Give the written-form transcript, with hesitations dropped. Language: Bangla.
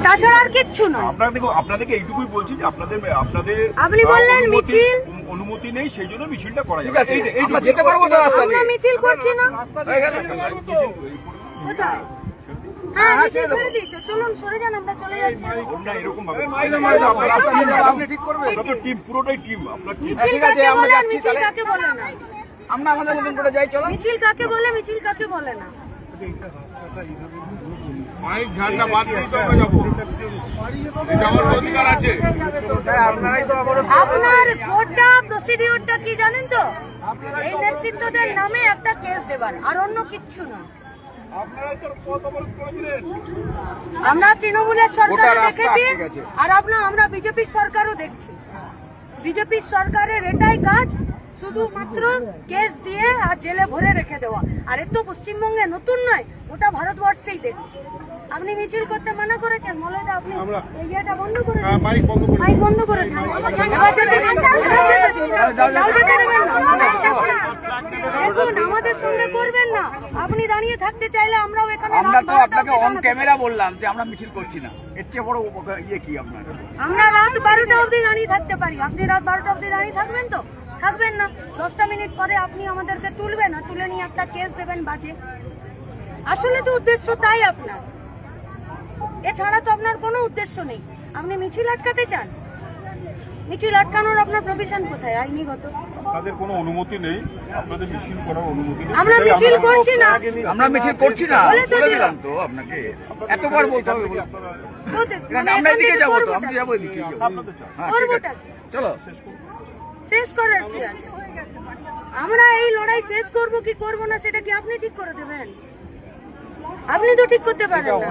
তাছাড়া আর কিচ্ছু না। আপনাদেরকে এইটুকুই বলছি যে আপনাদের আপনি বললেন মিছিল অনুমতি নেই, সেই জন্য মিছিলটা করা যাবে। আমরা যেতে পারবো তো রাস্তা দিয়ে। আমরা মিছিল করছি না। কোথায়? হ্যাঁ, মিছিল ছেড়ে দিয়েছে। চলুন সরে যান, আমরা চলে যাচ্ছি। এরকম ভাবে আপনি ঠিক করবেন। টিম, পুরোটাই টিম। আপনার মিছিল ঠিক আছে, কাকে আমরা বলে, যাচ্ছি মিছিল তাহলে। কাকে বলে না? আমরা আমাদের মতন করে যাই, চলো। মিছিল কাকে বলে, মিছিল কাকে বলে না? মাইক ঝান্ডা বাদ দিতে হবে, যাবো। এটা আমার অধিকার আছে। আপনারাই তো আপনার গোটা প্রসিডিওরটা কি জানেন তো? এই নেতৃত্বদের নামে একটা কেস দেবার, আর অন্য কিচ্ছু না। আমরা তৃণমূলের সরকার দেখেছি, আর আমরা বিজেপির সরকারও দেখছি। বিজেপির সরকারের এটাই কাজ, শুধুমাত্র কেস দিয়ে আর জেলে ভরে রেখে দেওয়া। আর এ তো পশ্চিমবঙ্গে নতুন নয়, ওটা ভারতবর্ষেই দেখছি। আপনি মিছিল করতে মানা করেছেন, মলয়টা আপনি ইয়েটা বন্ধ করেছেন, মাইক বন্ধ করেছেন। এবার যেতে দেখুন, আমাদের সঙ্গে করবেন না। আপনি দাঁড়িয়ে থাকতে চাইলে আমরাও এখানে আমরা তো আপনাকে অন ক্যামেরা বললাম যে আমরা মিছিল করছি না, এর চেয়ে বড় ইয়ে কি আপনার? আমরা রাত 12টা অবধি দাঁড়িয়ে থাকতে পারি। আপনি রাত 12টা অবধি দাঁড়িয়ে থাকবেন তো? থাকবেন না। 10টা মিনিট পরে আপনি আমাদেরকে তুলবেন, না তুলে নিয়ে একটা কেস দেবেন বাজে। আসলে তো উদ্দেশ্য তাই আপনার, এছাড়া তো আপনার কোনো উদ্দেশ্য নেই। আপনি মিছিল আটকাতে চান, মিছিল আটকানোর আপনার প্রভিশন কোথায় আইনিগত? আপনাদের কোনো অনুমতি নেই, আপনাদের মিছিল করার অনুমতি নেই। আমরা মিছিল করছি না, আমরা মিছিল করছি না, বলে তো বলে দিলাম। দিলাম তো আপনাকে, এতবার বলতে হবে? আমরা এদিকে যাবো তো, আমি যাবো এদিকে। হ্যাঁ, ঠিক করবোটা আছে, কি? চলো। শেষ করার কি আছে? আমরা এই লড়াই শেষ করব কি করব না সেটা কি আপনি ঠিক করে দেবেন? আপনি তো ঠিক করতে পারেন না।